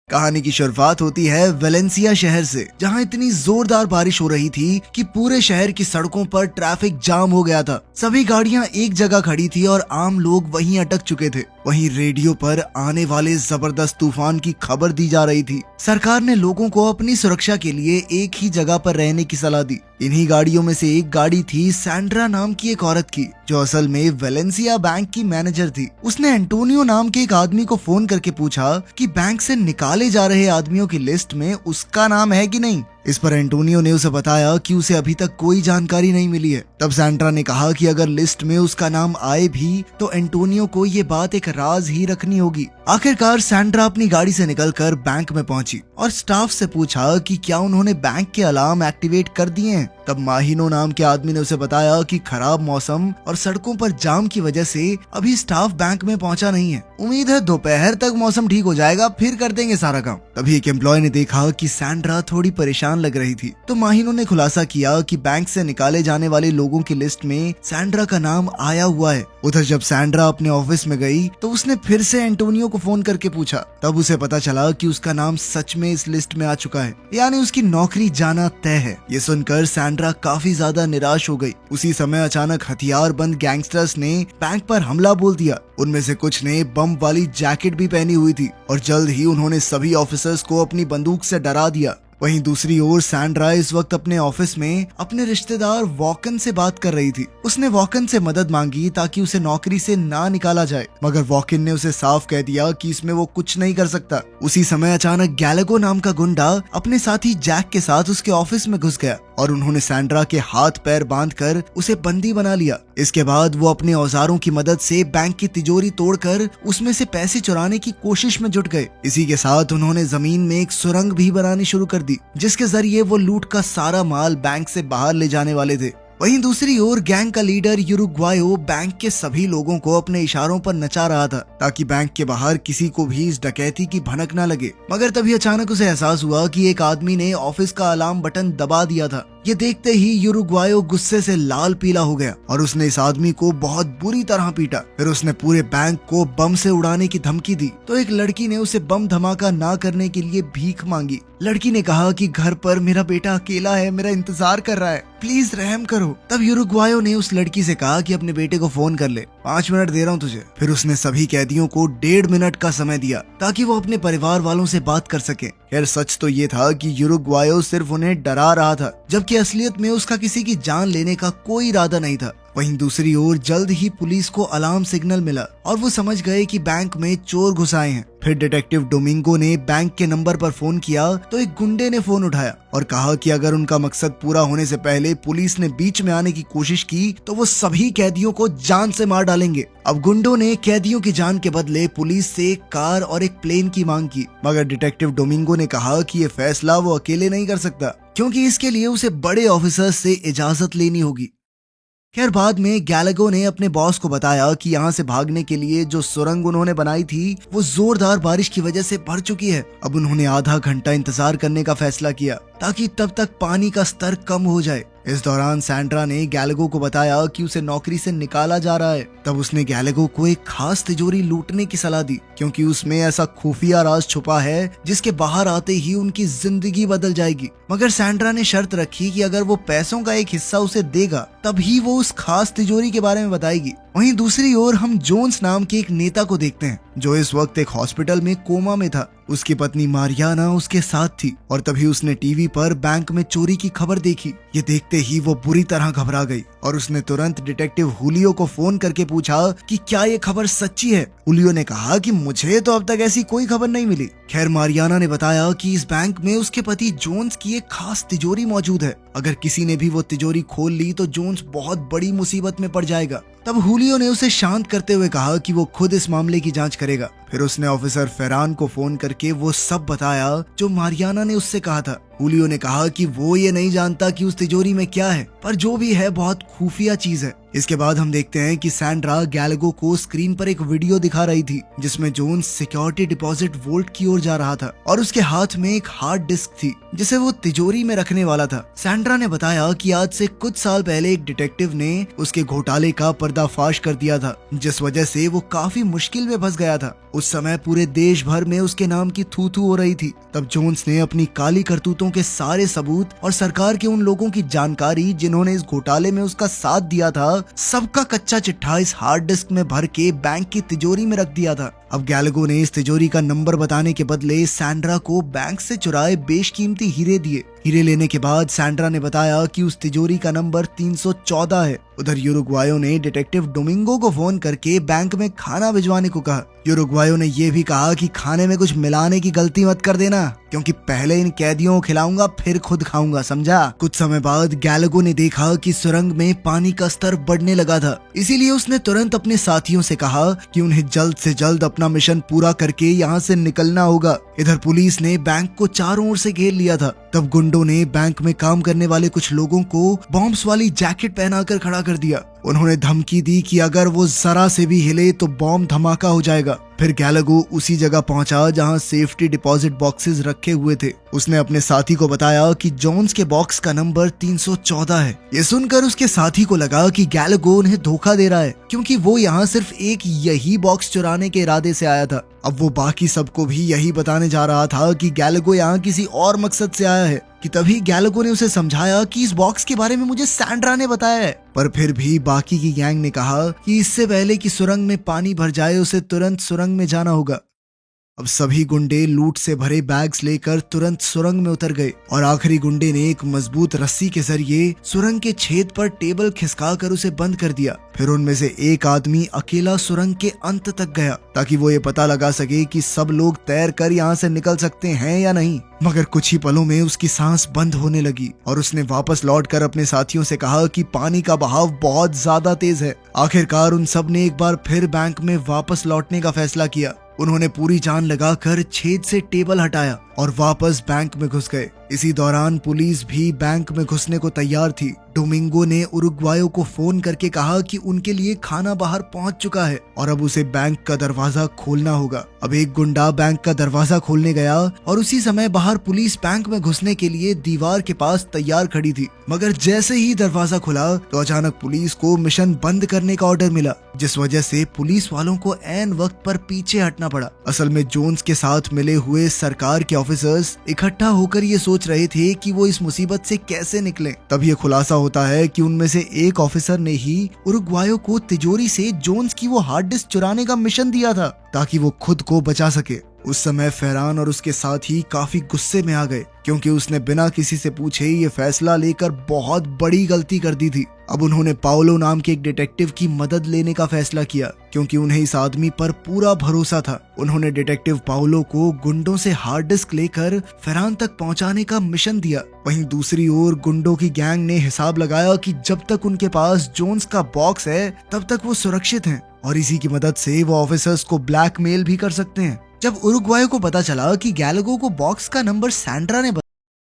कहानी की शुरुआत होती है वेलेंसिया शहर से, जहां इतनी जोरदार बारिश हो रही थी कि पूरे शहर की सड़कों पर ट्रैफिक जाम हो गया था। सभी गाड़ियां एक जगह खड़ी थी और आम लोग वहीं अटक चुके थे। वहीं रेडियो पर आने वाले जबरदस्त तूफान की खबर दी जा रही थी। सरकार ने लोगों को अपनी सुरक्षा के लिए एक ही जगह पर रहने की सलाह दी। इन्हीं गाड़ियों में से एक गाड़ी थी सैंड्रा नाम की एक औरत की, जो असल में वेलेंसिया बैंक की मैनेजर थी। उसने एंटोनियो नाम के एक आदमी को फोन करके पूछा कि बैंक से निकाले जा रहे आदमियों की लिस्ट में उसका नाम है कि नहीं। इस पर एंटोनियो ने उसे बताया कि उसे अभी तक कोई जानकारी नहीं मिली है। तब सैंड्रा ने कहा कि अगर लिस्ट में उसका नाम आए भी तो एंटोनियो को ये बात एक राज ही रखनी होगी। आखिरकार सैंड्रा अपनी गाड़ी से निकलकर बैंक में पहुंची और स्टाफ से पूछा कि क्या उन्होंने बैंक के अलार्म एक्टिवेट कर दिए हैं। तब माहिनो नाम के आदमी ने उसे बताया कि खराब मौसम और सड़कों पर जाम की वजह से अभी स्टाफ बैंक में पहुंचा नहीं है। उम्मीद है दोपहर तक मौसम ठीक हो जाएगा, फिर कर देंगे सारा काम। तभी एक एम्प्लॉय ने देखा कि सैंड्रा थोड़ी परेशान लग रही थी, तो माहिनो ने खुलासा किया कि बैंक से निकाले जाने वाले लोगों की लिस्ट में सैंड्रा का नाम आया हुआ है। उधर जब सैंड्रा अपने ऑफिस में गई तो उसने फिर से एंटोनियो को फोन करके पूछा। तब उसे पता चला कि उसका नाम सच में इस लिस्ट में आ चुका है, यानी उसकी नौकरी जाना तय है। ये सुनकर सैंड्रा काफी ज्यादा निराश हो गई। उसी समय अचानक हथियार बंद गैंगस्टर्स ने बैंक पर हमला बोल दिया। उनमें से कुछ ने बम वाली जैकेट भी पहनी हुई थी और जल्द ही उन्होंने सभी ऑफिसर्स को अपनी बंदूक से डरा दिया। वहीं दूसरी ओर सैंड्रा इस वक्त अपने ऑफिस में अपने रिश्तेदार वॉकन से बात कर रही थी। उसने वॉकन से मदद मांगी ताकि उसे नौकरी से ना निकाला जाए, मगर वॉकन ने उसे साफ कह दिया कि इसमें वो कुछ नहीं कर सकता। उसी समय अचानक गैलेगो नाम का गुंडा अपने साथी जैक के साथ उसके ऑफिस में घुस गया और उन्होंने सैंड्रा के हाथ पैर बांधकर उसे बंदी बना लिया। इसके बाद वो अपने औजारों की मदद से बैंक की तिजोरी तोड़कर उसमें से पैसे चुराने की कोशिश में जुट गए। इसी के साथ उन्होंने जमीन में एक सुरंग भी बनानी शुरू कर दी, जिसके जरिए वो लूट का सारा माल बैंक से बाहर ले जाने वाले थे। वहीं दूसरी ओर गैंग का लीडर यूरुग्वायो बैंक के सभी लोगों को अपने इशारों पर नचा रहा था ताकि बैंक के बाहर किसी को भी इस डकैती की भनक न लगे। मगर तभी अचानक उसे एहसास हुआ कि एक आदमी ने ऑफिस का अलार्म बटन दबा दिया था। ये देखते ही यूरुग्वायो गुस्से से लाल पीला हो गया और उसने इस आदमी को बहुत बुरी तरह पीटा। फिर उसने पूरे बैंक को बम से उड़ाने की धमकी दी तो एक लड़की ने उसे बम धमाका ना करने के लिए भीख मांगी। लड़की ने कहा कि घर पर मेरा बेटा अकेला है, मेरा इंतजार कर रहा है, प्लीज रहम करो। तब यूरुग्वायो ने उस लड़की से कहा कि अपने बेटे को फोन कर ले, 5 मिनट दे रहा हूँ तुझे। फिर उसने सभी कैदियों को 1.5 मिनट का समय दिया ताकि वो अपने परिवार वालों से बात कर सके। खैर सच तो ये था कि यूरुग्वायो सिर्फ उन्हें डरा रहा था, जबकि असलियत में उसका किसी की जान लेने का कोई इरादा नहीं था। वहीं दूसरी ओर जल्द ही पुलिस को अलार्म सिग्नल मिला और वो समझ गए कि बैंक में चोर घुस आए हैं। फिर डिटेक्टिव डोमिंगो ने बैंक के नंबर पर फोन किया तो एक गुंडे ने फोन उठाया और कहा कि अगर उनका मकसद पूरा होने से पहले पुलिस ने बीच में आने की कोशिश की तो वो सभी कैदियों को जान से मार डालेंगे। अब गुंडों ने कैदियों की जान के बदले पुलिस से एक कार और एक प्लेन की मांग की, मगर डिटेक्टिव डोमिंगो ने कहा कि ये फैसला वो अकेले नहीं कर सकता, क्योंकि इसके लिए उसे बड़े ऑफिसर्स से इजाजत लेनी होगी। खैर बाद में गैलेगो ने अपने बॉस को बताया कि यहाँ से भागने के लिए जो सुरंग उन्होंने बनाई थी वो जोरदार बारिश की वजह से भर चुकी है। अब उन्होंने आधा घंटा इंतजार करने का फैसला किया ताकि तब तक पानी का स्तर कम हो जाए। इस दौरान सैंड्रा ने गैलेगो को बताया कि उसे नौकरी से निकाला जा रहा है। तब उसने गैलेगो को एक खास तिजोरी लूटने की सलाह दी, क्योंकि उसमें ऐसा खुफिया राज छुपा है जिसके बाहर आते ही उनकी जिंदगी बदल जाएगी। मगर सैंड्रा ने शर्त रखी कि अगर वो पैसों का एक हिस्सा उसे देगा तभी वो उस खास तिजोरी के बारे में बताएगी। वहीं दूसरी ओर हम जोन्स नाम के एक नेता को देखते हैं, जो इस वक्त एक हॉस्पिटल में कोमा में था। उसकी पत्नी मारियाना उसके साथ थी और तभी उसने टीवी पर बैंक में चोरी की खबर देखी। ये देखते ही वो बुरी तरह घबरा गई और उसने तुरंत डिटेक्टिव हुलियो को फोन करके पूछा कि क्या ये खबर सच्ची है। हुलियो ने कहा कि मुझे तो अब तक ऐसी कोई खबर नहीं मिली। खैर मारियाना ने बताया कि इस बैंक में उसके पति जोन्स की एक खास तिजोरी मौजूद है। अगर किसी ने भी वो तिजोरी खोल ली तो जोन्स बहुत बड़ी मुसीबत में पड़ जाएगा। तब हुलियो ने उसे शांत करते हुए कहा कि वो खुद इस मामले की जांच करेगा। फिर उसने ऑफिसर फेरान को फोन करके वो सब बताया जो मारियाना ने उससे कहा था। हुलियो ने कहा कि वो ये नहीं जानता कि उस तिजोरी में क्या है, पर जो भी है बहुत खुफिया चीज है। इसके बाद हम देखते हैं कि सैंड्रा गैलागो को स्क्रीन पर एक वीडियो दिखा रही थी जिसमें जोन्स सिक्योरिटी डिपॉजिट वोल्ट की ओर जा रहा था और उसके हाथ में एक हार्ड डिस्क थी जिसे वो तिजोरी में रखने वाला था। सैंड्रा ने बताया कि आज से कुछ साल पहले एक डिटेक्टिव ने उसके घोटाले का पर्दाफाश कर दिया था, जिस वजह से वो काफी मुश्किल में फंस गया था। उस समय पूरे देश भर में उसके नाम की थू थू हो रही थी। तब जोन्स ने अपनी काली करतूतों के सारे सबूत और सरकार के उन लोगों की जानकारी जिन्होंने इस घोटाले में उसका साथ दिया था, सबका कच्चा चिट्ठा इस हार्ड डिस्क में भर के बैंक की तिजोरी में रख दिया था। अब गैलागो ने इस तिजोरी का नंबर बताने के बदले सैंड्रा को बैंक से चुराए बेशकीमती हीरे दिए। हीरे लेने के बाद सैंड्रा ने बताया कि उस तिजोरी का नंबर 314 है। उधर यूरुग्वायो ने डिटेक्टिव डोमिंगो को फोन करके बैंक में खाना भिजवाने को कहा। यूरुग्वायो ने यह भी कहा कि खाने में कुछ मिलाने की गलती मत कर देना, क्योंकि पहले इन कैदियों को खिलाऊंगा फिर खुद खाऊंगा, समझा। कुछ समय बाद गैलागो ने देखा कि सुरंग में पानी का स्तर बढ़ने लगा था, इसीलिए उसने तुरंत अपने साथियों से कहा कि उन्हें जल्द से जल्द अपना मिशन पूरा करके यहाँ से निकलना होगा। इधर पुलिस ने बैंक को चारों ओर से घेर लिया था। तब गुंडों ने बैंक में काम करने वाले कुछ लोगों को बॉम्ब्स वाली जैकेट पहनाकर खड़ा कर दिया। उन्होंने धमकी दी कि अगर वो जरा से भी हिले तो बॉम्ब धमाका हो जाएगा। फिर गैलागो उसी जगह पहुंचा जहां सेफ्टी डिपॉजिट बॉक्सेस रखे हुए थे। उसने अपने साथी को बताया कि जोन्स के बॉक्स का नंबर 314 है। ये सुनकर उसके साथी को लगा कि गैलागो उन्हें धोखा दे रहा है, क्योंकि वो यहाँ सिर्फ एक यही बॉक्स चुराने के इरादे से आया था। अब वो बाकी सबको भी यही बताने जा रहा था कि गैलागो यहाँ किसी और मकसद से आया है। कि तभी गैलागो ने उसे समझाया कि इस बॉक्स के बारे में मुझे सैंड्रा ने बताया है। पर फिर भी बाकी की गैंग ने कहा कि इससे पहले कि सुरंग में पानी भर जाए उसे तुरंत सुरंग में जाना होगा। अब सभी गुंडे लूट से भरे बैग्स लेकर तुरंत सुरंग में उतर गए और आखिरी गुंडे ने एक मजबूत रस्सी के जरिए सुरंग के छेद पर टेबल खिसकाकर उसे बंद कर दिया। फिर उनमें से एक आदमी अकेला सुरंग के अंत तक गया ताकि वो ये पता लगा सके कि सब लोग तैर कर यहाँ से निकल सकते हैं या नहीं। मगर कुछ ही पलों में उसकी सांस बंद होने लगी और उसने वापस लौटकर अपने साथियों से कहा कि पानी का बहाव बहुत ज्यादा तेज है। आखिरकार उन सब ने एक बार फिर बैंक में वापस लौटने का फैसला किया। उन्होंने पूरी जान लगाकर छेद से टेबल हटाया और वापस बैंक में घुस गए। इसी दौरान पुलिस भी बैंक में घुसने को तैयार थी। डोमिंगो ने उरुग्वायो को फोन करके कहा कि उनके लिए खाना बाहर पहुंच चुका है और अब उसे बैंक का दरवाजा खोलना होगा। अब एक गुंडा बैंक का दरवाजा खोलने गया और उसी समय बाहर पुलिस बैंक में घुसने के लिए दीवार के पास तैयार खड़ी थी। मगर जैसे ही दरवाजा खुला तो अचानक पुलिस को मिशन बंद करने का ऑर्डर मिला, जिस वजह से पुलिस वालों को ऐन वक्त पर पीछे हटना पड़ा। असल में जोन्स के साथ मिले हुए सरकार के ऑफिसर्स इकट्ठा होकर ये सोच रहे थे कि वो इस मुसीबत से कैसे निकलें। तब ये खुलासा होता है कि उनमें से एक ऑफिसर ने ही उरुग्वायो को तिजोरी से जोन्स की वो हार्ड डिस्क चुराने का मिशन दिया था ताकि वो खुद को बचा सके। उस समय फहरान और उसके साथी काफी गुस्से में आ गए, क्योंकि उसने बिना किसी से पूछे ये फैसला लेकर बहुत बड़ी गलती कर दी थी। अब उन्होंने पाओलो नाम के एक डिटेक्टिव की मदद लेने का फैसला किया, क्योंकि उन्हें इस आदमी पर पूरा भरोसा था। उन्होंने डिटेक्टिव पाओलो को गुंडों से हार्ड डिस्क लेकर फहरान तक पहुंचाने का मिशन दिया। वहीं दूसरी ओर गुंडों की गैंग ने हिसाब लगाया कि जब तक उनके पास जोन्स का बॉक्स है तब तक वो सुरक्षित हैं और इसी की मदद से वो ऑफिसर्स को ब्लैकमेल भी कर सकते हैं। जब उरुग्वायो को पता चला कि गैलागो को बॉक्स का नंबर सैंड्रा ने